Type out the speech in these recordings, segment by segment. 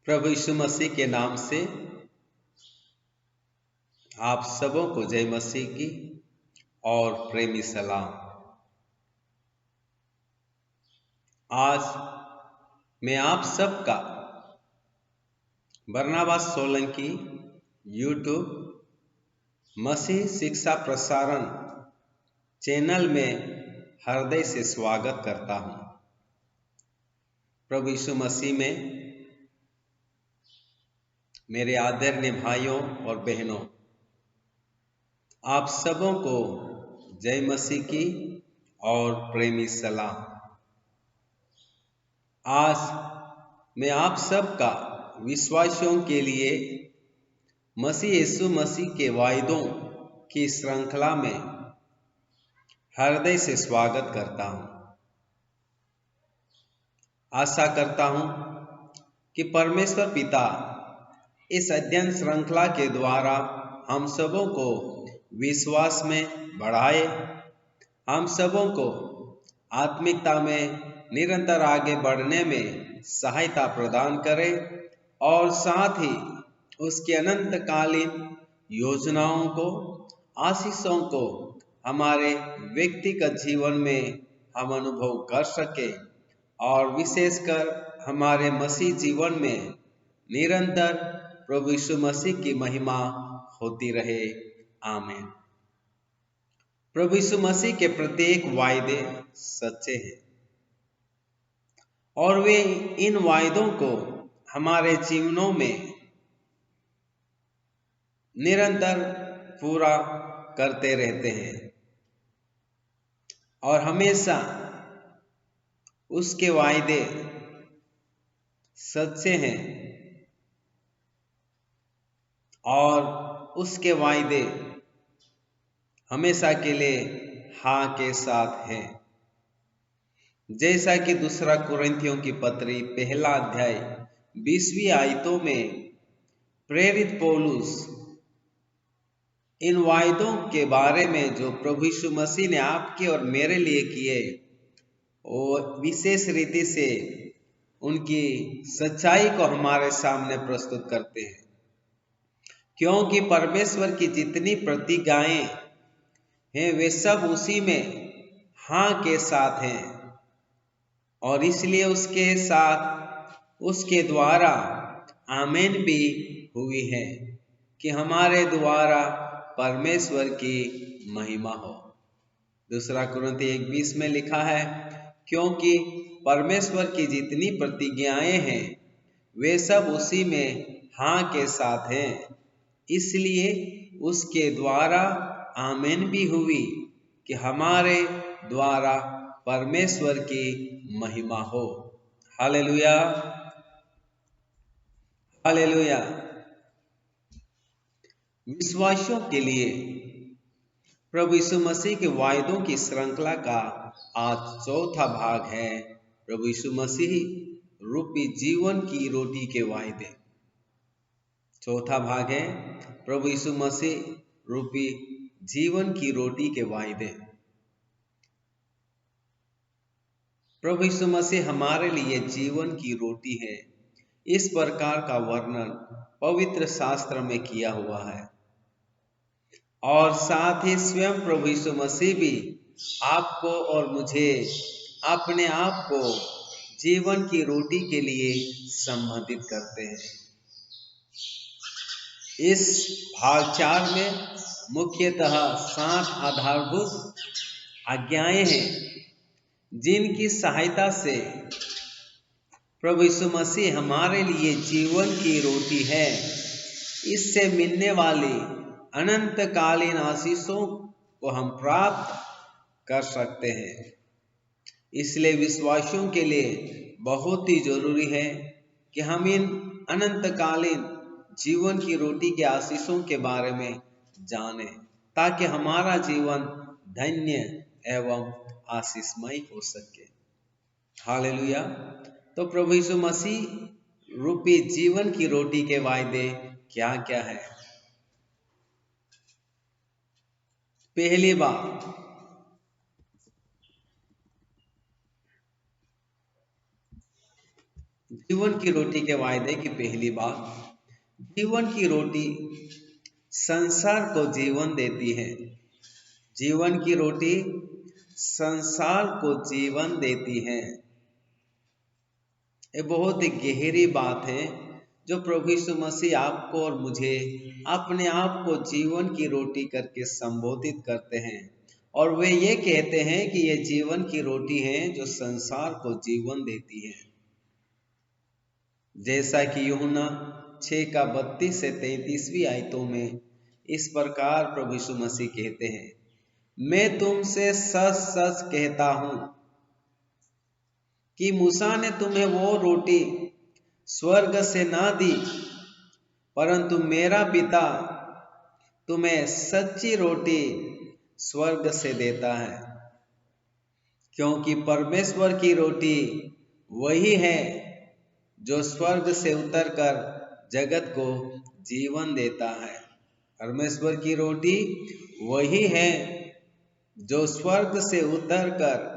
प्रभु यीशु मसीह के नाम से आप सबों को जय मसीह की और प्रेमी सलाम। आज मैं आप सबका बरनाबास सोलंकी यूट्यूब मसीह शिक्षा प्रसारण चैनल में हृदय से स्वागत करता हूं। प्रभु यीशु मसीह में मेरे आदरणीय भाइयों और बहनों, आप सबों को जय मसीह की और प्रेमी सलाम। आज मैं आप सबका विश्वासियों के लिए मसीह यीशु मसीह के वायदों की श्रृंखला में हृदय से स्वागत करता हूं। आशा करता हूं कि परमेश्वर पिता इस अध्ययन श्रृंखला के द्वारा हम सबों को विश्वास में बढ़ाए, हम सबों को आत्मिकता में निरंतर आगे बढ़ने में सहायता प्रदान करे और साथ ही उसके अनंतकालीन योजनाओं को, आशीषों को हमारे व्यक्तिगत जीवन में हम अनुभव कर सके और विशेषकर हमारे मसीह जीवन में निरंतर प्रभु यीशु मसीह की महिमा होती रहे। आमीन। प्रभु यीशु मसीह के प्रत्येक वायदे सच्चे हैं और वे इन वायदों को हमारे जीवनों में निरंतर पूरा करते रहते हैं और हमेशा उसके वायदे सच्चे हैं और उसके वायदे हमेशा के लिए हाँ के साथ हैं। जैसा कि दूसरा कुरिन्थियों की पत्री पहला अध्याय 20वीं आयतों में प्रेरित पौलुस इन वायदों के बारे में जो प्रभु यीशु मसीह ने आपके और मेरे लिए किए, वो विशेष रीति से उनकी सच्चाई को हमारे सामने प्रस्तुत करते हैं, क्योंकि परमेश्वर की जितनी प्रतिज्ञाएं हैं वे सब उसी में हाँ के साथ हैं और इसलिए उसके साथ उसके द्वारा आमीन भी हुई है कि हमारे द्वारा परमेश्वर की महिमा हो। दूसरा कुरिन्थी 1:20 में लिखा है, क्योंकि परमेश्वर की जितनी प्रतिज्ञाएं हैं वे सब उसी में हाँ के साथ हैं, इसलिए उसके द्वारा आमीन भी हुई कि हमारे द्वारा परमेश्वर की महिमा हो। Hallelujah, hallelujah. विश्वासियों के लिए प्रभु यीशु मसीह के वायदों की श्रृंखला का आज चौथा भाग है, प्रभु यीशु मसीह रूपी जीवन की रोटी के वायदे। चौथा भाग है प्रभु यीशु मसीह रूपी जीवन की रोटी के वायदे। प्रभु यीशु मसीह हमारे लिए जीवन की रोटी है, इस प्रकार का वर्णन पवित्र शास्त्र में किया हुआ है और साथ ही स्वयं प्रभु यीशु मसीह भी आपको और मुझे अपने आप को जीवन की रोटी के लिए संबोधित करते हैं। इस भाग 4 में मुख्यतः 7 आधारभूत आज्ञाएं हैं जिनकी सहायता से प्रभु यीशु मसीह हमारे लिए जीवन की रोटी है। इससे मिलने वाली अनंतकालीन आशीषों को हम प्राप्त कर सकते हैं। इसलिए विश्वासियों के लिए बहुत ही जरूरी है कि हम इन अनंतकालीन जीवन की रोटी के आशीषों के बारे में जानें, ताकि हमारा जीवन धन्य एवं आशीषमय हो सके। हालेलुया। तो प्रभु यीशु मसीह रूपी जीवन की रोटी के वायदे क्या क्या है? पहली बात, जीवन की रोटी के वायदे की पहली बात, जीवन की रोटी संसार को जीवन देती है। जीवन की रोटी संसार को जीवन देती है। ये बहुत ही गहरी बात है जो प्रभु यीशु मसीह आपको और मुझे अपने आप को जीवन की रोटी करके संबोधित करते हैं, और वे ये कहते हैं कि ये जीवन की रोटी है जो संसार को जीवन देती है। जैसा कि यूहन्ना 6:32 से 33वीं आयतों में इस प्रकार प्रभु यीशु मसीह कहते हैं, मैं तुमसे सच सच कहता हूं कि मूसा ने तुम्हें वो रोटी स्वर्ग से ना दी, परंतु मेरा पिता तुम्हें सच्ची रोटी स्वर्ग से देता है, क्योंकि परमेश्वर की रोटी वही है जो स्वर्ग से उतरकर जगत को जीवन देता है। परमेश्वर की रोटी वही है जो स्वर्ग से उतरकर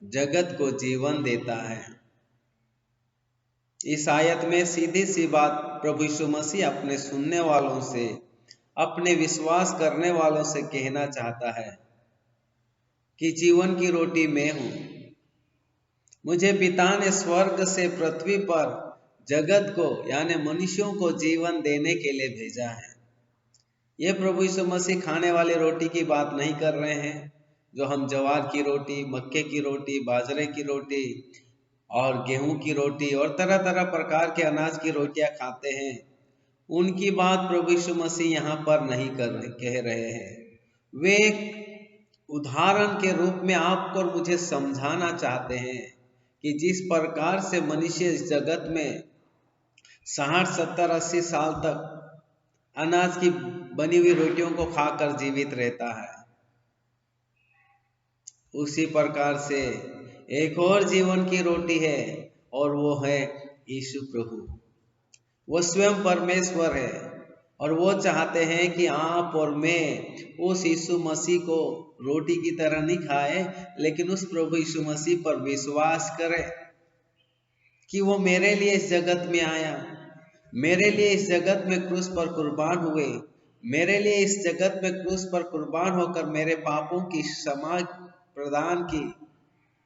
जगत को जीवन देता है। इस आयत में सीधी सी बात प्रभु यीशु मसीह अपने सुनने वालों से, अपने विश्वास करने वालों से कहना चाहता है कि जीवन की रोटी मैं हूं। मुझे पिता ने स्वर्ग से पृथ्वी पर जगत को यानी मनुष्यों को जीवन देने के लिए भेजा है। ये प्रभु यीशु मसीह खाने वाली रोटी की बात नहीं कर रहे हैं जो हम ज्वार की रोटी, मक्के की रोटी, बाजरे की रोटी और गेहूं की रोटी और तरह तरह प्रकार के अनाज की रोटियां खाते हैं। उनकी बात प्रभु यीशु मसीह यहाँ पर नहीं कह रहे हैं। वे एक उदाहरण के रूप में आपको और मुझे समझाना चाहते हैं कि जिस प्रकार से मनुष्य इस जगत में 60, 70, 80 साल तक अनाज की बनी हुई रोटियों को खाकर जीवित रहता है, उसी प्रकार से एक और जीवन की रोटी है और वो है यीशु प्रभु। वो स्वयं परमेश्वर है और वो चाहते हैं कि आप और मैं उस यीशु मसीह को रोटी की तरह नहीं खाए, लेकिन उस प्रभु यीशु मसीह पर विश्वास करें कि वो मेरे लिए इस जगत में आया, मेरे लिए इस जगत में क्रूस पर कुर्बान हुए, मेरे लिए इस जगत में क्रूस पर कुर्बान होकर मेरे पापों की क्षमा प्रदान की।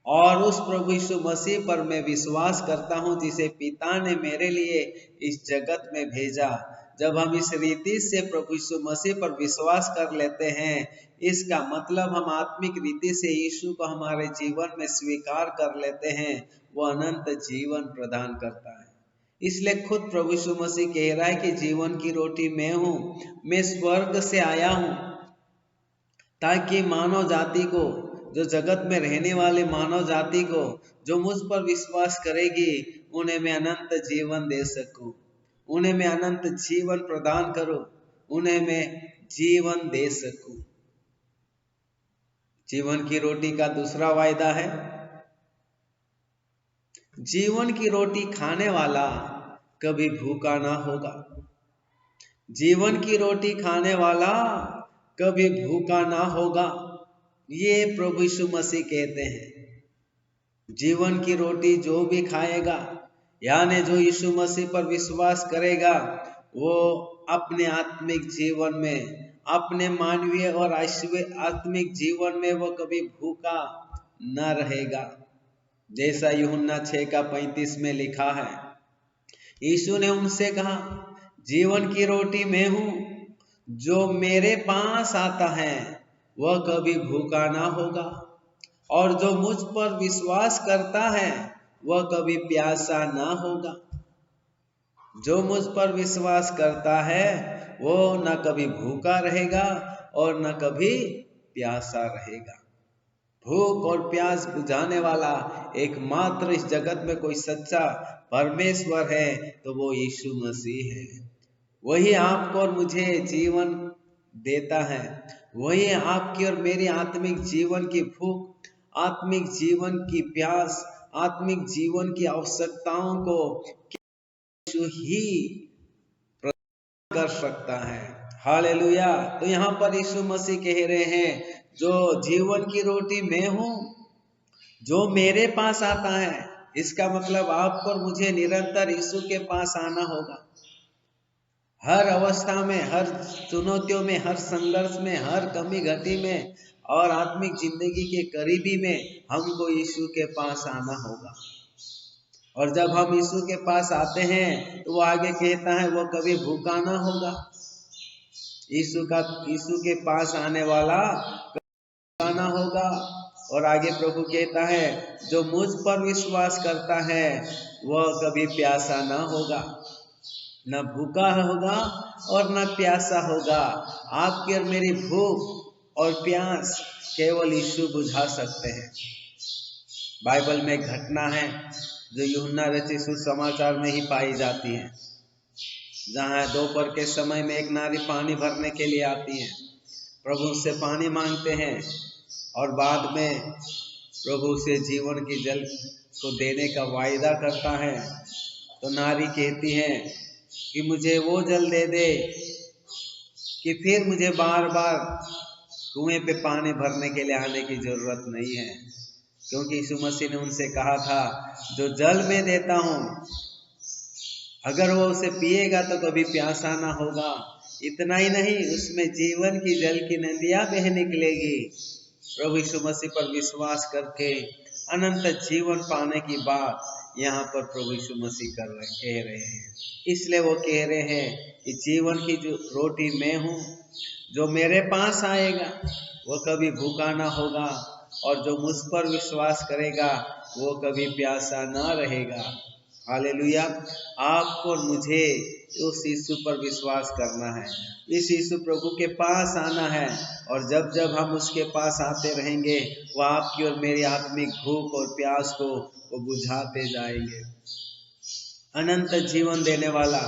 और उस प्रभु यीशु मसीह पर मैं विश्वास करता हूं जिसे पिता ने मेरे लिए इस जगत में भेजा। जब हम इस रीति से प्रभु यीशु मसीह पर विश्वास कर लेते हैं, इसका मतलब हम आत्मिक रीति से यीशु को हमारे जीवन में स्वीकार कर लेते हैं, वो अनंत जीवन प्रदान करता है। इसलिए खुद प्रभु यीशु मसीह कह रहा है कि जीवन की रोटी मैं हूं, मैं स्वर्ग से आया हूं ताकि मानव जाति को, जो जगत में रहने वाले मानव जाति को जो मुझ पर विश्वास करेगी, उन्हें मैं अनंत जीवन दे सकूं, उन्हें मैं अनंत जीवन प्रदान करूं, उन्हें मैं जीवन दे सकूं। जीवन की रोटी का दूसरा वायदा है, जीवन की रोटी खाने वाला कभी भूखा ना होगा। जीवन की रोटी खाने वाला कभी भूखा ना होगा, ये प्रभु यीशु मसीह कहते हैं। जीवन की रोटी जो भी खाएगा यानी जो यीशु मसीह पर विश्वास करेगा, वो अपने आत्मिक जीवन में, अपने मानवीय और आत्मिक जीवन में वो कभी भूखा न रहेगा। जैसा यूहन्ना 6:35 में लिखा है, यीशु ने उनसे कहा, जीवन की रोटी मैं हूं, जो मेरे पास आता है वह कभी भूखा ना होगा, और जो मुझ पर विश्वास करता है वह कभी प्यासा ना होगा। जो मुझ पर विश्वास करता है वो न कभी भूखा रहेगा और न कभी प्यासा रहेगा। भूख और प्यास बुझाने वाला एकमात्र इस जगत में कोई सच्चा परमेश्वर है तो वो यीशु मसीह है। वही आपको और मुझे जीवन देता है, वही आपकी और मेरी आत्मिक जीवन की भूख, आत्मिक जीवन की प्यास, आत्मिक जीवन की आवश्यकताओं को यीशु ही प्रदान कर सकता है। हालेलुया। तो यहाँ पर यीशु मसीह कह रहे हैं, जो जीवन की रोटी मैं हूं, जो मेरे पास आता है इसका मतलब आपको और मुझे निरंतर यीशु के पास आना होगा। हर अवस्था में, हर चुनौतियों में, हर संघर्ष में, हर कमी घटी में और आत्मिक जिंदगी के करीबी में हमको यीशु के पास आना होगा। और जब हम यीशु के पास आते हैं तो वो आगे कहता है वो कभी भूखा ना होगा। यीशु के पास आने वाला ना होगा। और आगे प्रभु कहता है जो मुझ पर विश्वास करता है वह कभी प्यासा ना होगा, न भूखा होगा और न प्यासा होगा। आपकी और मेरी भूख और प्यास केवल यीशु बुझा सकते हैं। बाइबल में एक घटना है जो यूहन्ना रचित सुसमाचार में ही पाई जाती है, जहाँ दोपहर के समय में एक नारी पानी भरने के लिए आती है। प्रभु से पानी मांगते हैं और बाद में प्रभु से जीवन की जल को देने का वायदा करता है। तो नारी कहती है कि मुझे वो जल दे दे कि फिर मुझे बार बार कुएं पे पानी भरने के लिए आने की जरूरत नहीं है, क्योंकि यीशु मसीह ने उनसे कहा था जो जल मैं देता हूँ अगर वो उसे पिएगा तो कभी प्यासा ना होगा। इतना ही नहीं, उसमें जीवन की जल की नदियां बह निकलेगी। प्रभु यीशु मसीह पर विश्वास करके अनंत जीवन पाने की बात यहाँ पर प्रभु यीशु मसीह कह रहे हैं। इसलिए वो कह रहे हैं कि जीवन की जो रोटी मैं हूँ, जो मेरे पास आएगा वो कभी भूखा ना होगा और जो मुझ पर विश्वास करेगा वो कभी प्यासा ना रहेगा। हालेलुया। आपको और मुझे उस यीशु पर विश्वास करना है, इस यीशु प्रभु के पास आना है। और जब जब हम उसके पास आते रहेंगे वो आपकी और मेरी आत्मिक भूख और प्यास को वो बुझाते जाएंगे। अनंत जीवन देने वाला,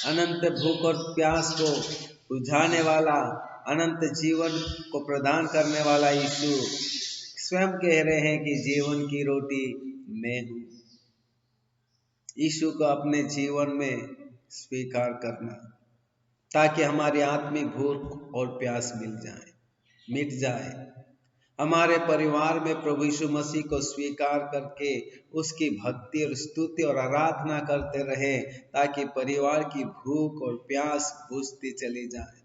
अनंत भूख और प्यास को बुझाने वाला, अनंत जीवन को प्रदान करने वाला यीशु स्वयं कह रहे हैं कि जीवन की रोटी मैं हूँ। यीशु को अपने जीवन में स्वीकार करना ताकि हमारी आत्मिक भूख और प्यास मिट जाए। हमारे परिवार में प्रभु यीशु मसीह को स्वीकार करके उसकी भक्ति और स्तुति और आराधना करते रहे ताकि परिवार की भूख और प्यास बुझती चली जाए।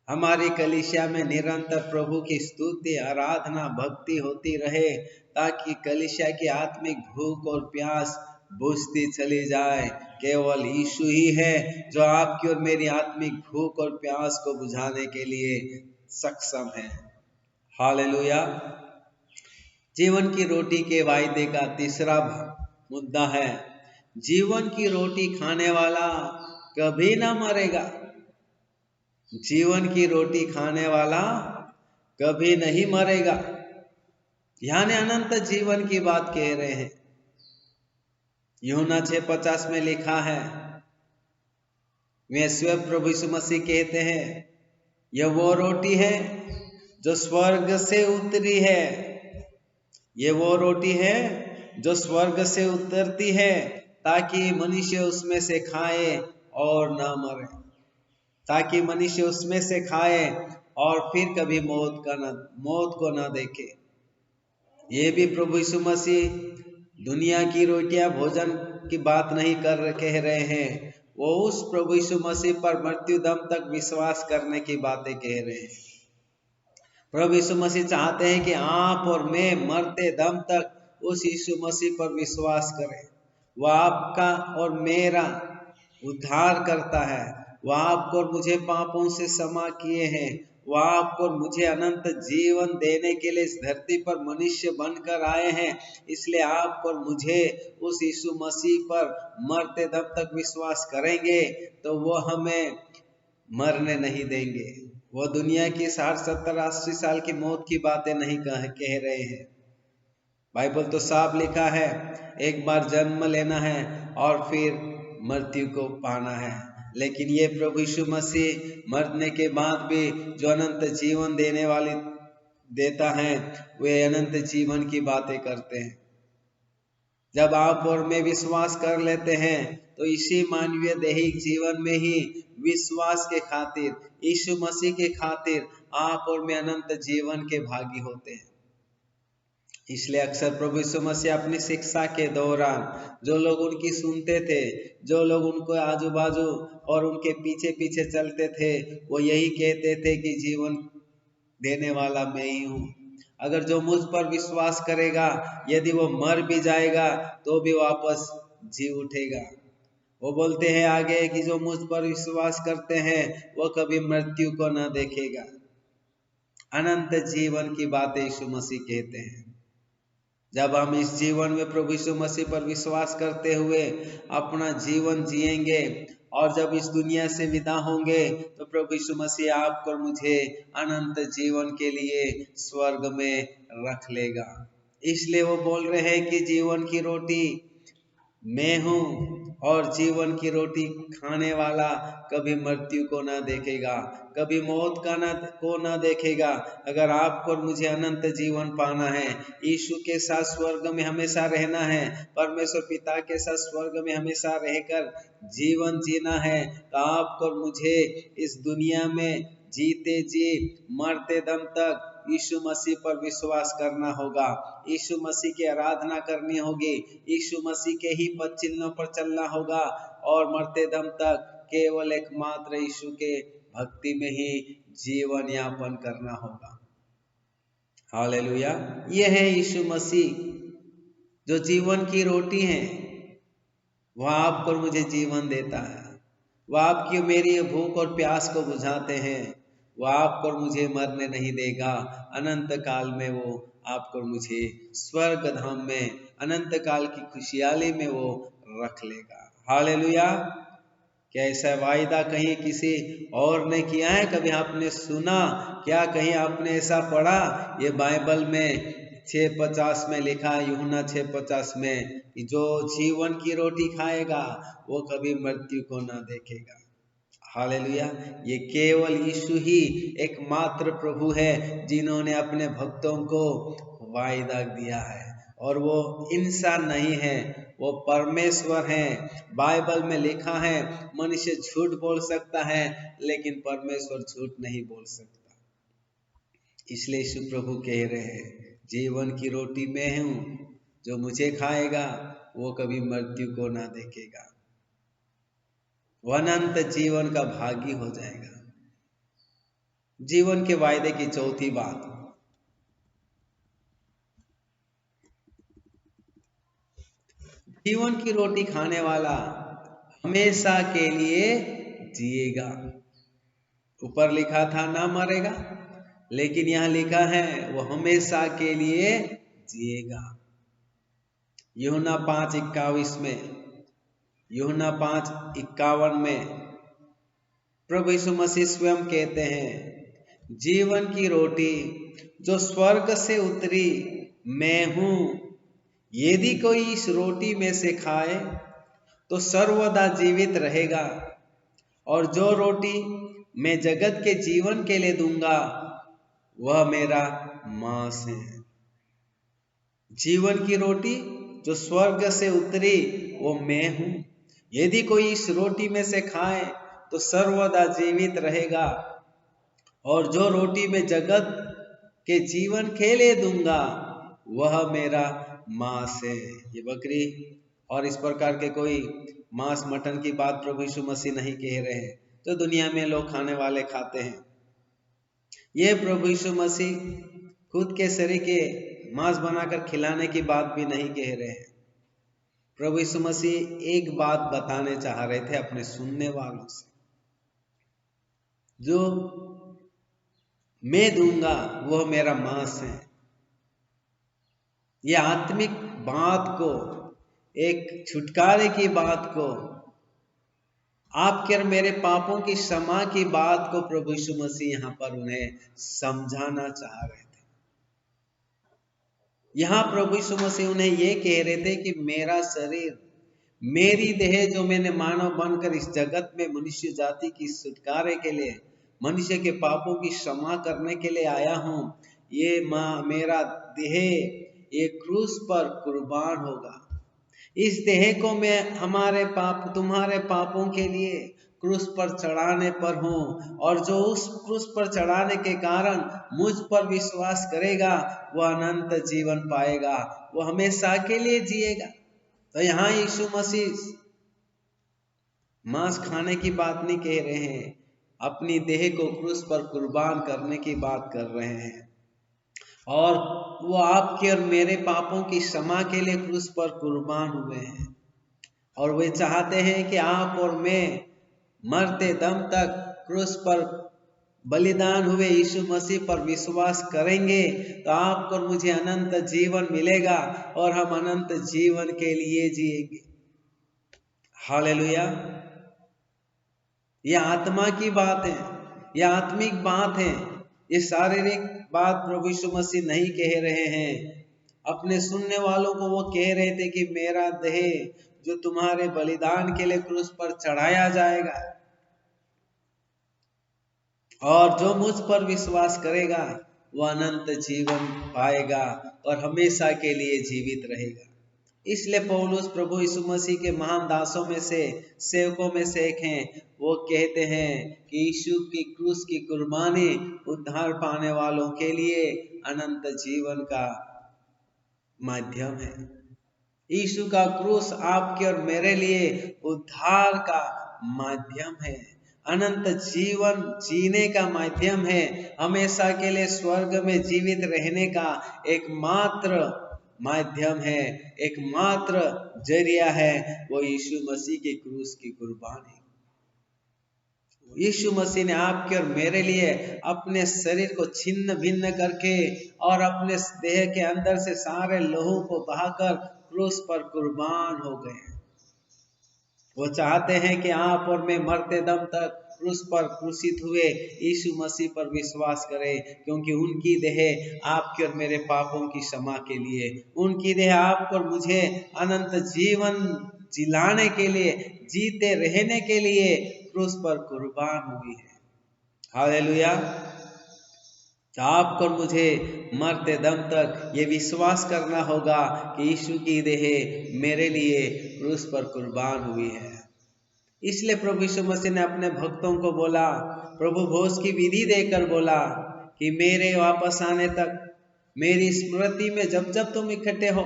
हमारी कलीसिया में निरंतर प्रभु की स्तुति, आराधना, भक्ति होती रहे ताकि कलीसिया की आत्मिक भूख और प्यास बुझती चली जाए। केवल यीशु ही है जो आपकी और मेरी आत्मिक भूख और प्यास को बुझाने के लिए सक्षम है। हालेलुया। जीवन की रोटी के वायदे का तीसरा मुद्दा है, जीवन की रोटी खाने वाला कभी ना मरेगा। जीवन की रोटी खाने वाला कभी नहीं मरेगा, यानी अनंत जीवन की बात कह रहे हैं। यूहन्ना 6:50 में लिखा है, वे स्वयं प्रभु यीशु मसीह कहते हैं यह वो रोटी है जो स्वर्ग से उतरी है। ये वो रोटी है जो स्वर्ग से उतरती है ताकि मनुष्य उसमें से खाए और ना मरे, ताकि मनुष्य उसमें से खाए और फिर कभी मौत को ना देखे। ये भी प्रभु यीशु मसीह दुनिया की रोटियां भोजन की बात नहीं कह रहे हैं, वो उस प्रभु यीशु मसीह पर मृत्यु दम तक विश्वास करने की बातें कह रहे हैं। प्रभु यीशु मसीह चाहते हैं कि आप और मैं मरते दम तक उस यीशु मसीह पर विश्वास करें। वह आपका और मेरा उद्धार करता है, वह आपको और मुझे पापों से क्षमा किए हैं, वह आपको और मुझे अनंत जीवन देने के लिए इस धरती पर मनुष्य बनकर आए हैं। इसलिए आपको और मुझे उस यीशु मसीह पर मरते दम तक विश्वास करेंगे तो वो हमें मरने नहीं देंगे। वो दुनिया की 60, 70, 80 साल की मौत की बातें नहीं कह रहे हैं। बाइबल तो साफ लिखा है, एक बार जन्म लेना है और फिर मृत्यु को पाना है। लेकिन ये प्रभु यीशु मसीह मरने के बाद भी जो अनंत जीवन देने वाली देता है, वे अनंत जीवन की बातें करते हैं। जब आप और मैं विश्वास कर लेते हैं तो इसी मानवीय दैहिक जीवन में ही विश्वास के खातिर, यीशु मसीह के खातिर आप और मैं अनंत जीवन के भागी होते हैं। इसलिए अक्सर प्रभु यीशु मसीह अपनी शिक्षा के दौरान जो लोग उनकी सुनते थे, जो लोग उनको आजू बाजू और उनके पीछे पीछे चलते थे, वो यही कहते थे कि जीवन देने वाला मैं ही हूँ। अगर जो मुझ पर विश्वास करेगा, यदि वो मर भी जाएगा तो भी वापस जी उठेगा। वो बोलते हैं आगे कि जो मुझ पर विश्वास करते हैं वो कभी मृत्यु को न देखेगा। अनंत जीवन की बातें यीशु मसीह कहते हैं। जब हम इस जीवन में प्रभु यीशु मसीह पर विश्वास करते हुए अपना जीवन जिएंगे और जब इस दुनिया से विदा होंगे तो प्रभु यीशु मसीह आपको और मुझे अनंत जीवन के लिए स्वर्ग में रख लेगा। इसलिए वो बोल रहे हैं कि जीवन की रोटी मैं हूँ और जीवन की रोटी खाने वाला कभी मृत्यु को ना देखेगा, कभी मौत को ना देखेगा। अगर आपको और मुझे अनंत जीवन पाना है, यीशु के साथ स्वर्ग में हमेशा रहना है, परमेश्वर पिता के साथ स्वर्ग में हमेशा रहकर जीवन जीना है, तो आपको और मुझे इस दुनिया में जीते जी मरते दम तक यीशु मसीह पर विश्वास करना होगा, यीशु मसीह की आराधना करनी होगी, यीशु मसीह के ही पद चिन्हों पर चलना होगा और मरते दम तक केवल एकमात्र यीशु के भक्ति में ही जीवन यापन करना होगा। हालेलुया। यह है यीशु मसीह जो जीवन की रोटी है। वह आपको और मुझे जीवन देता है। वह आपकी मेरी भूख और प्यास को बुझाते हैं। वह आपको और मुझे मरने नहीं देगा। अनंत काल में वो आपको और मुझे स्वर्ग धाम में अनंत काल की खुशहाली में वो रख लेगा। हालेलुया। क्या ऐसा वायदा कहीं किसी और ने किया है? कभी आपने सुना? क्या कहीं आपने ऐसा पढ़ा? ये बाइबल में 6:50 में लिखा, यूहन्ना 6:50 में, कि जो जीवन की रोटी खाएगा वो कभी मृत्यु को ना देखेगा। हालेलुया। ये केवल यीशु ही एकमात्र प्रभु है जिन्होंने अपने भक्तों को वायदा दिया है, और वो इंसान नहीं है, वो परमेश्वर है। बाइबल में लिखा है मनुष्य झूठ बोल सकता है लेकिन परमेश्वर झूठ नहीं बोल सकता। इसलिए यीशु प्रभु कह रहे हैं, जीवन की रोटी मैं हूँ, जो मुझे खाएगा वो कभी मृत्यु को ना देखेगा, वो अनंत जीवन का भागी हो जाएगा। जीवन के वायदे की चौथी बात, जीवन की रोटी खाने वाला हमेशा के लिए जिएगा। ऊपर लिखा था ना मरेगा, लेकिन यहाँ लिखा है वो हमेशा के लिए जिएगा। यूहन्ना 5:21 में, यूहन्ना 5:51 में प्रभु यीशु मसीह स्वयं कहते हैं, जीवन की रोटी जो स्वर्ग से उतरी मैं हूँ। यदि कोई इस रोटी में से खाए तो सर्वदा जीवित रहेगा, और जो रोटी मैं जगत के जीवन के लिए दूंगा वह मेरा मांस है। जीवन की रोटी जो स्वर्ग से उतरी वो मैं हूँ। यदि कोई इस रोटी में से खाए तो सर्वदा जीवित रहेगा, और जो रोटी मैं जगत के जीवन के लिए दूंगा वह मेरा मांस है। ये बकरी और इस प्रकार के कोई मांस मटन की बात प्रभु यीशु मसीह नहीं कह रहे हैं, तो दुनिया में लोग खाने वाले खाते हैं। ये प्रभु यीशु मसीह खुद के शरीर के मांस बनाकर खिलाने की बात भी नहीं कह रहे हैं। प्रभु यीशु मसीह एक बात बताने चाह रहे थे अपने सुनने वालों से, जो मैं दूंगा वह मेरा मांस है। ये आत्मिक बात को, एक छुटकारे की बात को, आपके और मेरे पापों की क्षमा की बात को प्रभु यीशु मसीह यहाँ पर उन्हें समझाना चाह रहे थे। यहाँ प्रभु यीशु मसीह उन्हें ये कह रहे थे कि मेरा शरीर, मेरी देह जो मैंने मानव बनकर इस जगत में मनुष्य जाति की छुटकारे के लिए, मनुष्य के पापों की क्षमा करने के लिए आया हूँ, ये मेरा देह ये क्रूस पर कुर्बान होगा। इस देह को मैं हमारे पाप, तुम्हारे पापों के लिए क्रूस पर चढ़ाने पर हूँ, और जो उस क्रूस पर चढ़ाने के कारण मुझ पर विश्वास करेगा वह अनंत जीवन पाएगा, वो हमेशा के लिए जिएगा। तो यहाँ यीशु मसीह मांस खाने की बात नहीं कह रहे हैं, अपनी देह को क्रूस पर कुर्बान करने की बात कर रहे हैं। और वो आपके और मेरे पापों की क्षमा के लिए क्रूस पर कुर्बान हुए हैं, और वे चाहते हैं कि आप और मैं मरते दम तक क्रूस पर बलिदान हुए यीशु मसीह पर विश्वास करेंगे तो आपको और मुझे अनंत जीवन मिलेगा, और हम अनंत जीवन के लिए जिएंगे। हालेलुया। यह आत्मा की बात है, यह आत्मिक बात है, ये शारीरिक बात प्रभु यीशु मसीह नहीं कह रहे हैं। अपने सुनने वालों को वो कह रहे थे कि मेरा देह जो तुम्हारे बलिदान के लिए क्रूस पर चढ़ाया जाएगा, और जो मुझ पर विश्वास करेगा वो अनंत जीवन पाएगा और हमेशा के लिए जीवित रहेगा। इसलिए पौलुस प्रभु यीशु मसीह के महान दासों में से, सेवकों में से एक हैं। वो कहते हैं कि यीशु की क्रूस की कुर्बानी उद्धार पाने वालों के लिए अनंत जीवन का माध्यम है। यीशु का क्रूस आपके और मेरे लिए उद्धार का माध्यम है, अनंत जीवन जीने का माध्यम है, हमेशा के लिए स्वर्ग में जीवित रहने का एकमात्र माध्यम है, एकमात्र जरिया है, वो यीशु मसीह के क्रूस की कुर्बानी। यीशु मसीह ने आपके और मेरे लिए अपने शरीर को छिन्न भिन्न करके और अपने देह के अंदर से सारे लहू को बहाकर क्रूस पर कुर्बान हो गए। वो चाहते हैं कि आप और मैं मरते दम तक क्रूस पर क्रूसित हुए यीशु मसीह पर विश्वास करें, क्योंकि उनकी देह आपके और मेरे पापों की क्षमा के लिए, उनकी देह आपको और मुझे अनंत जीवन जिलाने के लिए, जीते रहने के लिए क्रूस पर कुर्बान हुई है। हालेलुया। तो आपको और मुझे मरते दम तक ये विश्वास करना होगा कि यीशु की देह मेरे लिए क्रूस पर कुर्बान हुई है। इसलिए प्रभु यीशु मसीह ने अपने भक्तों को बोला, प्रभु भोज की विधि देकर बोला कि मेरे वापस आने तक मेरी स्मृति में जब जब तुम इकट्ठे हो,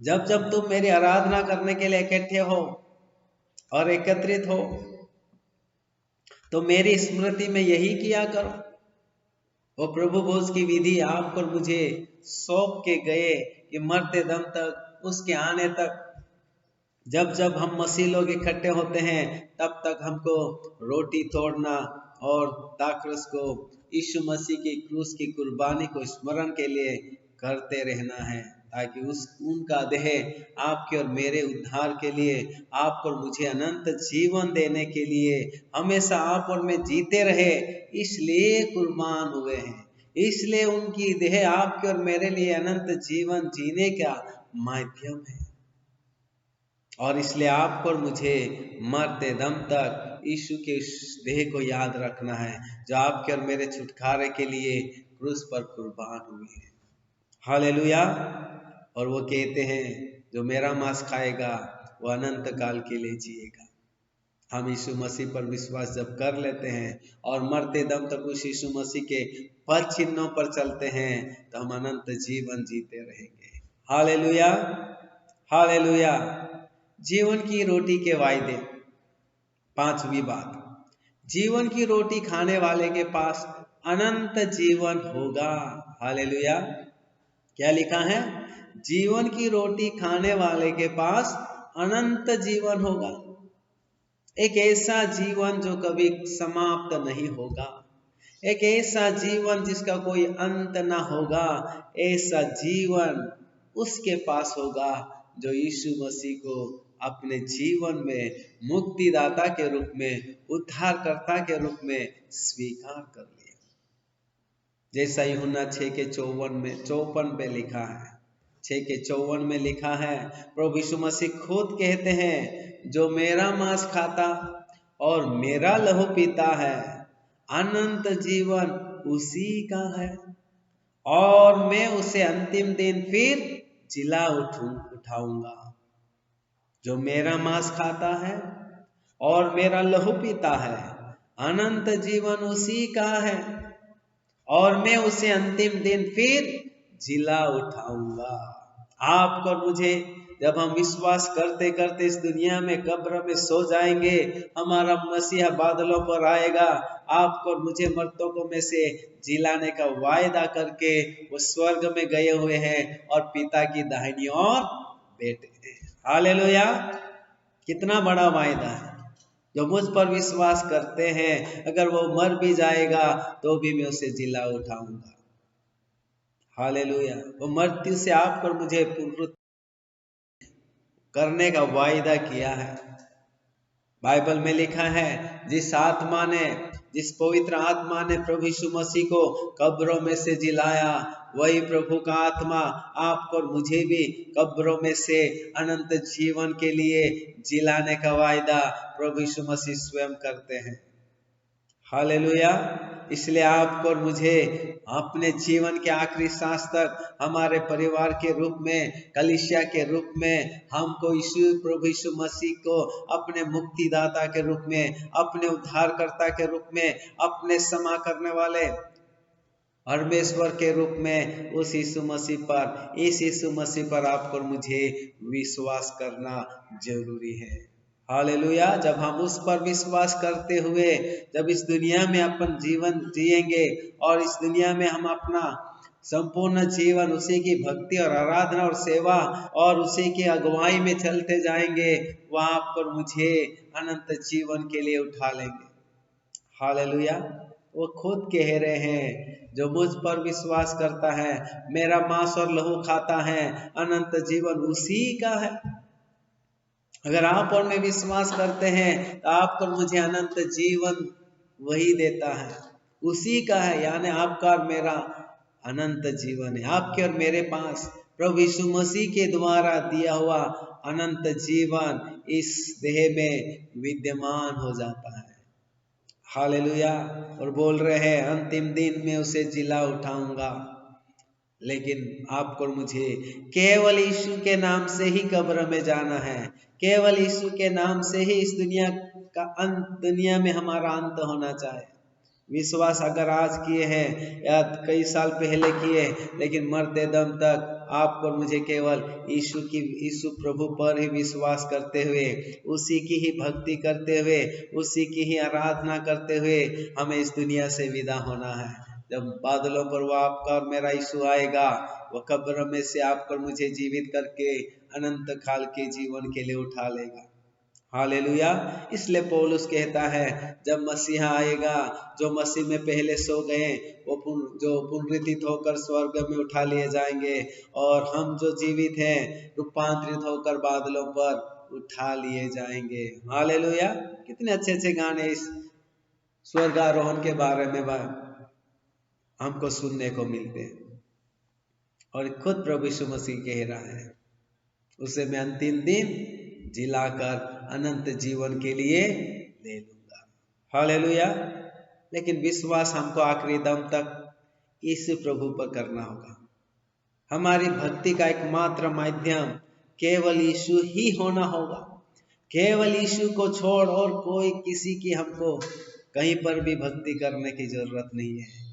जब जब तुम मेरी आराधना करने के लिए इकट्ठे हो और एकत्रित हो, तो मेरी स्मृति में यही किया करो। वो प्रभु भोज की विधि आपको और मुझे सौंप के गए कि मरते दम तक, उसके आने तक, जब जब हम मसीह लोग इकट्ठे होते हैं तब तक हमको रोटी तोड़ना और दाखरस को यीशु मसीह की क्रूस की कुर्बानी को स्मरण के लिए करते रहना है, ताकि उनका देह आपके और मेरे उद्धार के लिए, आपको और मुझे अनंत जीवन देने के लिए, हमेशा आप और मैं जीते रहे, इसलिए कुर्बान हुए हैं। इसलिए उनकी देह आपके और मेरे लिए अनंत जीवन जीने का माध्यम है। और इसलिए आपको और मुझे मरते दम तक यीशु के देह को याद रखना है, जो आपके और मेरे छुटकारे के लिए क्रूस पर कुर्बान हुई है। हालेलुया। और वो कहते हैं जो मेरा मांस खाएगा वो अनंत काल के लिए जिएगा। हम यीशु मसीह पर विश्वास जब कर लेते हैं और मरते दम तक उस यीशु मसीह के पद चिन्हों पर चलते हैं तो हम अनंत जीवन जीते रहेंगे। Hallelujah, hallelujah. जीवन की रोटी के वायदे। पांचवी बात, जीवन की रोटी खाने वाले के पास अनंत जीवन होगा। हालेलुया। क्या लिखा है? जीवन की रोटी खाने वाले के पास अनंत जीवन होगा। एक ऐसा जीवन जो कभी समाप्त नहीं होगा, एक ऐसा जीवन जिसका कोई अंत ना होगा, ऐसा जीवन उसके पास होगा जो यीशु मसीह को अपने जीवन में मुक्तिदाता के रूप में, उद्धारकर्ता के रूप में स्वीकार कर लिया। जैसा यूहन्ना 6:54 पे लिखा है, 6:54 में लिखा है, प्रभु यीशु मसीह खुद कहते हैं, जो मेरा मांस खाता और मेरा लहू पीता है अनंत जीवन उसी का है, और मैं उसे अंतिम दिन फिर जिला उठाऊंगा। जो मेरा मांस खाता है और मेरा लहू पीता है, अनंत जीवन उसी का है, और मैं उसे अंतिम दिन फिर जिला उठाऊंगा। आपको और मुझे जब हम विश्वास करते करते इस दुनिया में कब्र में सो जाएंगे, हमारा मसीहा बादलों पर आएगा, आपको और मुझे मर्तकों में से जिलाने का वायदा करके वो स्वर्ग में गए हुए हैं और पिता की दाहिनी ओर बैठे हैं। हालेलुया! कितना बड़ा वायदा है। जो मुझ पर विश्वास करते हैं, अगर वो मर भी जाएगा तो भी मैं उसे जिला उठाऊंगा। हालेलुया! वो मृत्यु से आपको और मुझे पुनरुत्थित करने का वायदा किया है। बाइबल में लिखा है, जिस पवित्र आत्मा ने प्रभु यीशु मसीह को कब्रों में से जिलाया, वही प्रभु का आत्मा आपको और मुझे भी कब्रों में से अनंत जीवन के लिए जिलाने का वायदा प्रभु यीशु मसीह स्वयं करते हैं। हालेलुया! इसलिए आपको और मुझे अपने जीवन के आखिरी सांस तक हमारे परिवार के रूप में, कलीसिया के रूप में, हमको प्रभु यीशु मसीह को अपने मुक्तिदाता के रूप में, अपने उद्धारकर्ता के रूप में, अपने क्षमा करने वाले परमेश्वर के रूप में इस यीशु मसीह पर आपको और मुझे विश्वास करना जरूरी है। हालेलुया! जब हम उस पर विश्वास करते हुए जब इस दुनिया में अपन जीवन जिएंगे और इस दुनिया में हम अपना संपूर्ण जीवन उसी की भक्ति और आराधना और सेवा और उसी की अगुवाई में चलते जाएंगे, वह आपको और मुझे अनंत जीवन के लिए उठा लेंगे। हालेलुया! वो खुद कह रहे हैं, जो मुझ पर विश्वास करता है, मेरा मांस और लहू खाता है, अनंत जीवन उसी का है। अगर आप और मैं विश्वास करते हैं तो आपको मुझे अनंत जीवन वही देता है, उसी का है। यानी आपका और मेरा अनंत जीवन है। आपके और मेरे पास प्रभु यीशु मसीह के द्वारा दिया हुआ अनंत जीवन इस देह में विद्यमान हो जाता है। हालेलुया! और बोल रहे हैं, अंतिम दिन में उसे जिला उठाऊंगा। लेकिन आपको और मुझे केवल यीशु के नाम से ही कब्र में जाना है। केवल यीशु के नाम से ही इस दुनिया का अंत, दुनिया में हमारा अंत होना चाहिए। विश्वास अगर आज किए हैं या कई साल पहले किए, लेकिन मरते दम तक आपको और मुझे केवल यीशु प्रभु पर ही विश्वास करते हुए, उसी की ही भक्ति करते हुए, उसी की ही आराधना करते हुए हमें इस दुनिया से विदा होना है। जब बादलों पर वो आपका और मेरा यीशु आएगा, वो कब्र में से आपको और मुझे जीवित करके अनंत काल के जीवन के लिए उठा लेगा। हालेलुया! इसलिए पौलुस कहता है, जब मसीहा आएगा, जो मसीह में पहले सो गए वो जो पुनरुत्थित होकर स्वर्ग में उठा लिए जाएंगे, और हम जो जीवित हैं रूपांतरित होकर बादलों पर उठा लिए जाएंगे। हालेलुया! कितने अच्छे अच्छे गाने इस स्वर्गारोहण के बारे में हमको सुनने को मिलते हैं। और खुद प्रभु यीशु मसीह कह रहा है, उसे मैं अंतिम दिन जिलाकर अनंत जीवन के लिए ले लूंगा। हालेलुया! लेकिन विश्वास हमको आखिरी दम तक यीशु प्रभु पर करना होगा। हमारी भक्ति का एकमात्र माध्यम केवल यीशु ही होना होगा। केवल यीशु को छोड़ और कोई किसी की हमको कहीं पर भी भक्ति करने की जरूरत नहीं है।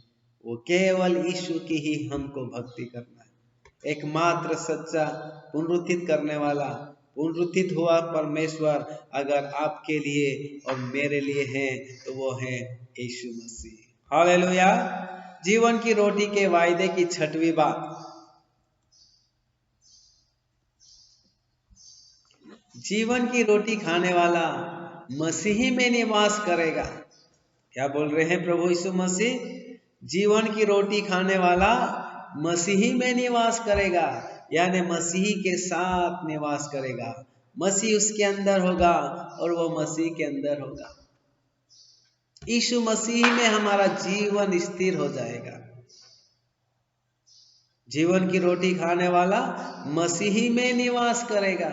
वो केवल यीशु की ही हमको भक्ति करना है। एकमात्र सच्चा पुनरुत्थित करने वाला, पुनरुत्थित हुआ परमेश्वर अगर आपके लिए और मेरे लिए है तो वो है यीशु मसीह। हालेलुया! जीवन की रोटी के वायदे की छठवीं बात, जीवन की रोटी खाने वाला मसीही में निवास करेगा। क्या बोल रहे हैं प्रभु यीशु मसीह? जीवन की रोटी खाने वाला मसीही में निवास करेगा, यानी मसीही के साथ निवास करेगा। मसीह उसके अंदर होगा और वो मसीह के अंदर होगा। यीशु मसीह में हमारा जीवन स्थिर हो जाएगा। जीवन की रोटी खाने वाला मसीही में निवास करेगा,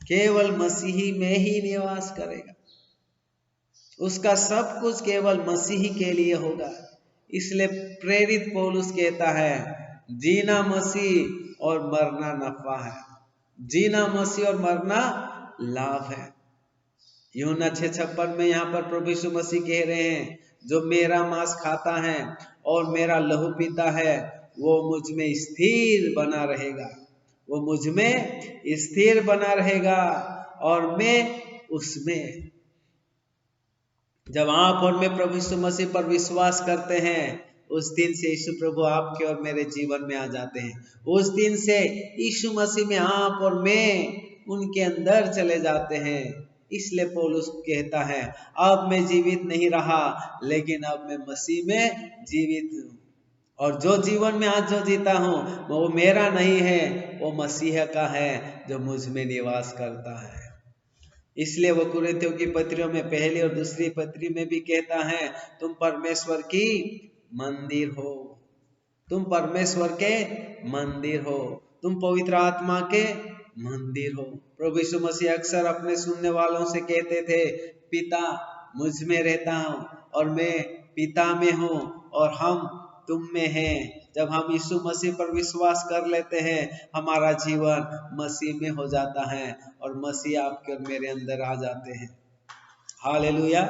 केवल मसीही में ही निवास करेगा। उसका सब कुछ केवल मसीही के लिए होगा। इसलिए प्रेरित पौलुस कहता है, जीना मसीह और मरना नफा है। जीना मसीह और मरना लाभ है। यूहन्ना 6:56 में यहाँ पर प्रभु यीशु मसीह कह रहे हैं, जो मेरा मांस खाता है और मेरा लहू पीता है वो मुझ में स्थिर बना रहेगा, वो मुझ में स्थिर बना रहेगा और मैं उसमें। जब आप और मैं प्रभु यीशु मसीह पर विश्वास करते हैं, उस दिन से यीशु प्रभु आपके और मेरे जीवन में आ जाते हैं। उस दिन से यीशु मसीह में आप और मैं उनके अंदर चले जाते हैं। इसलिए पौलुस कहता है, अब मैं जीवित नहीं रहा, लेकिन अब मैं मसीह में जीवित हूँ। और जो जीवन में आज जो जीता हूँ वो मेरा नहीं है, वो मसीह का है जो मुझ में निवास करता है। इसलिए वो कुरिन्थियों की पत्रियों में पहली और दूसरी पत्री में भी कहता है, तुम परमेश्वर की मंदिर हो, तुम परमेश्वर के मंदिर हो, तुम पवित्र आत्मा के मंदिर हो। प्रभु यीशु मसीह अक्सर अपने सुनने वालों से कहते थे, पिता मुझ में रहता हूँ और मैं पिता में हूँ और हम तुम में हैं। जब हम यीशु मसीह पर विश्वास कर लेते हैं, हमारा जीवन मसीह में हो जाता है और मसीह आपके और मेरे अंदर आ जाते हैं। हालेलुया।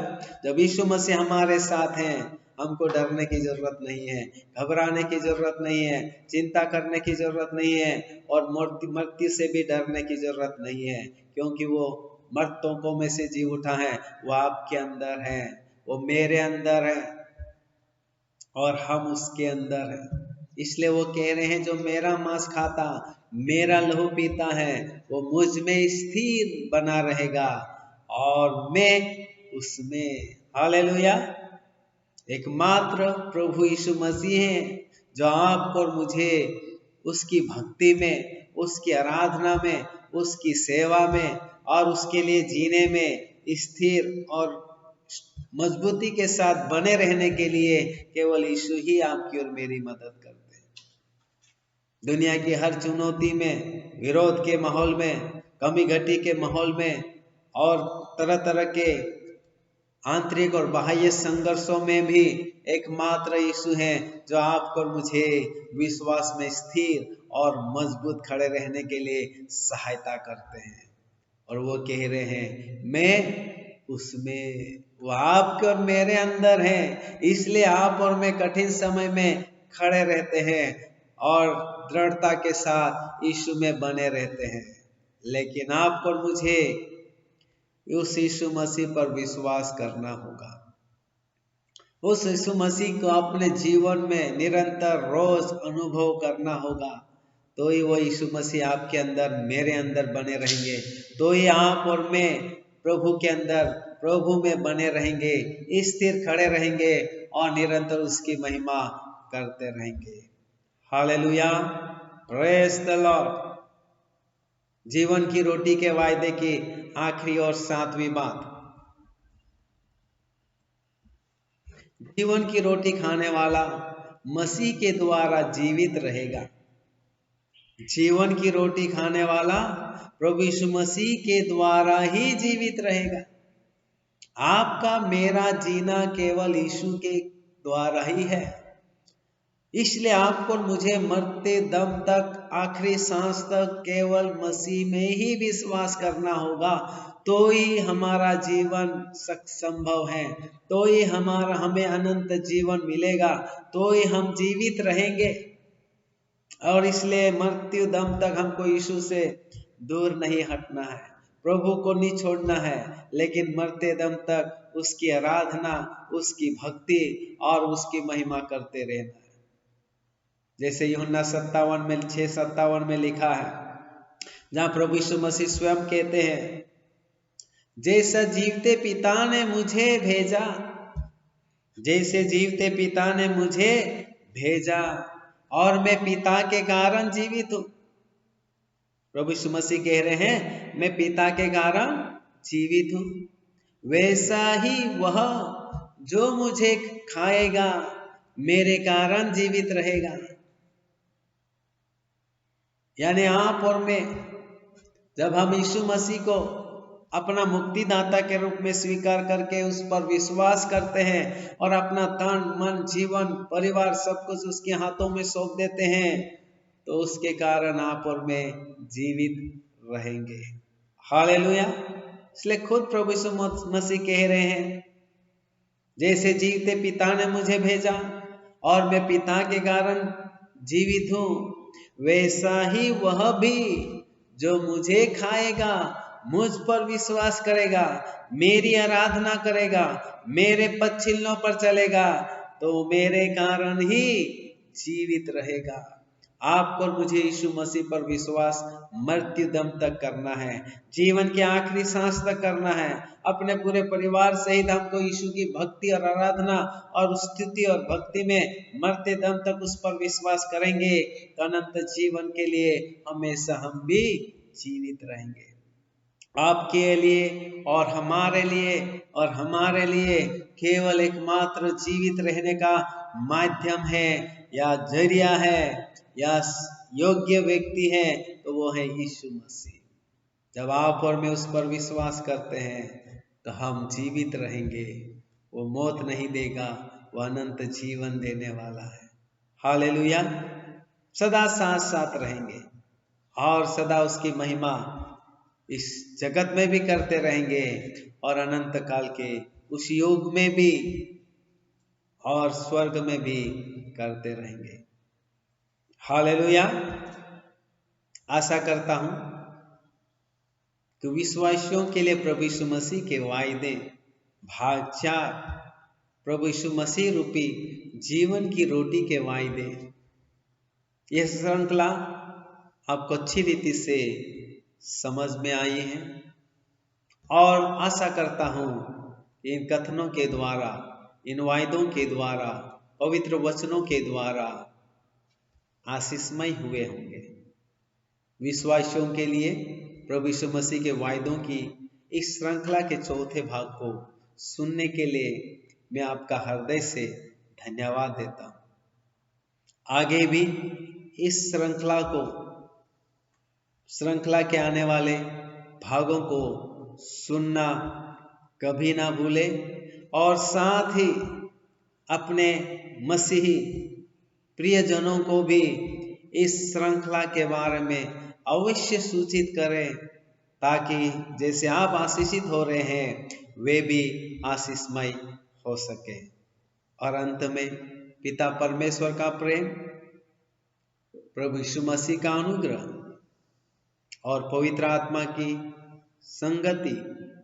जब यीशु मसीह हमारे साथ हैं, हमको डरने की जरूरत नहीं है, घबराने की जरूरत नहीं है, चिंता करने की जरूरत नहीं है और मृत्यु से भी डरने की जरूरत नहीं है, क्योंकि वो मर्तों में से जी उठा है। वो आपके अंदर है, वो मेरे अंदर है और हम उसके अंदर है। इसलिए वो कह रहे हैं, जो मेरा मांस खाता मेरा लहू पीता है वो मुझ में स्थिर बना रहेगा और मैं उसमें। हालेलुया। एकमात्र प्रभु यीशु मसीह है जो आपको और मुझे उसकी भक्ति में, उसकी आराधना में, उसकी सेवा में और उसके लिए जीने में स्थिर और मजबूती के साथ बने रहने के लिए केवल यीशु ही आपकी और मेरी मदद करते हैं। दुनिया की हर चुनौती में, विरोध के माहौल में, कमी घटी के माहौल में और तरह तरह के आंतरिक और बाह्य संघर्षों में भी एकमात्र यीशु हैं जो आपको और मुझे विश्वास में स्थिर और मजबूत खड़े रहने के लिए सहायता करते हैं। और वो कह रहे हैं, मैं उसमें, वो आपके और मेरे अंदर है। इसलिए आप और मैं कठिन समय में खड़े रहते हैं और दृढ़ता के साथ यीशु में बने रहते हैं। लेकिन आपको और मुझे उस यीशु मसीह पर विश्वास करना होगा, उस यीशु मसीह को अपने जीवन में निरंतर रोज अनुभव करना होगा। तो ही वो यीशु मसीह आपके अंदर, मेरे अंदर बने रहेंगे। तो ही आप और मैं प्रभु के अंदर, प्रभु में बने रहेंगे, स्थिर खड़े रहेंगे और निरंतर उसकी महिमा करते रहेंगे। Hallelujah, praise the Lord. जीवन की रोटी के वायदे की आखिरी और 7वीं बात, जीवन की रोटी खाने वाला मसीह के द्वारा जीवित रहेगा। जीवन की रोटी खाने वाला प्रभु यीशु मसीह के द्वारा ही जीवित रहेगा। आपका मेरा जीना केवल यीशु के द्वारा ही है। इसलिए आपको मुझे मरते दम तक, आखिरी सांस तक केवल मसीह में ही विश्वास करना होगा। तो ही हमारा जीवन संभव है, तो ही हमें अनंत जीवन मिलेगा, तो ही हम जीवित रहेंगे। और इसलिए मृत्यु दम तक हमको यीशु से दूर नहीं हटना है, प्रभु को नहीं छोड़ना है, लेकिन मरते दम तक उसकी आराधना, उसकी भक्ति और उसकी महिमा करते रहना है। जैसे यूहन्ना 6:57 में लिखा है, जहाँ प्रभु यीशु मसीह स्वयं कहते हैं, जैसा जीवते पिता ने मुझे भेजा, जैसे जीवते पिता ने मुझे भेजा और मैं पिता के कारण जीवित हूँ। प्रभु यीशु मसीह कह रहे हैं, मैं पिता के कारण जीवित हूँ, वैसा ही वह जो मुझे खाएगा मेरे कारण जीवित रहेगा। यानी आप और मैं, जब हम यीशु मसीह को अपना मुक्तिदाता के रूप में स्वीकार करके उस पर विश्वास करते हैं और अपना तन मन जीवन परिवार सब कुछ उसके हाथों में सौंप देते हैं, तो उसके कारण आप और मैं जीवित रहेंगे। हालेलुया। इसलिए खुद प्रभु यीशु मसीह कह रहे हैं, जैसे जीवते पिता ने मुझे भेजा और मैं पिता के कारण जीवित हूँ, वैसा ही वह भी जो मुझे खाएगा, मुझ पर विश्वास करेगा, मेरी आराधना करेगा, मेरे पद चिन्हों पर चलेगा, तो मेरे कारण ही जीवित रहेगा। आपको और मुझे यीशु मसीह पर विश्वास मृत्यु दम तक करना है, जीवन के आखिरी सांस तक करना है। अपने पूरे परिवार सहित हमको यीशु की भक्ति और आराधना और स्तुति और भक्ति में मरते दम तक उस पर विश्वास करेंगे तो अनंत जीवन के लिए हमेशा हम भी जीवित रहेंगे। आपके लिए और हमारे लिए केवल एकमात्र जीवित रहने का माध्यम है या जरिया है या योग्य व्यक्ति है, तो वो है यीशु मसीह। जब आप और मैं उस पर विश्वास करते हैं तो हम जीवित रहेंगे। वो मौत नहीं देगा, वो अनंत जीवन देने वाला है। हालेलुया। सदा साथ साथ रहेंगे और सदा उसकी महिमा इस जगत में भी करते रहेंगे और अनंत काल के उस युग में भी और स्वर्ग में भी करते रहेंगे। हालेलुया। आशा करता हूं कि विश्वासियों के लिए प्रभु यीशु मसीह के वायदे भाग 4, प्रभु यीशु मसीह रूपी जीवन की रोटी के वायदे, यह श्रृंखला आपको अच्छी रीति से समझ में आई है और आशा करता हूं कि इन कथनों के द्वारा, इन वायदों के द्वारा, पवित्र वचनों के द्वारा आशीषमय हुए होंगे। विश्वासियों के लिए प्रभु यीशु मसीह के वायदों की इस श्रृंखला के चौथे भाग को सुनने के लिए मैं आपका हृदय से धन्यवाद देता हूं। आगे भी इस श्रृंखला के आने वाले भागों को सुनना कभी ना भूले और साथ ही अपने मसीही प्रियजनों को भी इस श्रृंखला के बारे में अवश्य सूचित करें, ताकि जैसे आप आशीषित हो रहे हैं वे भी आशीषमय हो सके। और अंत में पिता परमेश्वर का प्रेम, प्रभु यीशु मसीह का अनुग्रह और पवित्र आत्मा की संगति,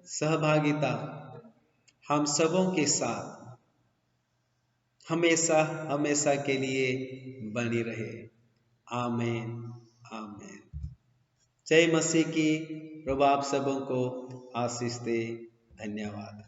सहभागिता हम सबों के साथ हमेशा हमेशा के लिए बनी रहे। आमीन आमीन। जय मसीह की। प्रभु आप सबों को आशीष दे। धन्यवाद।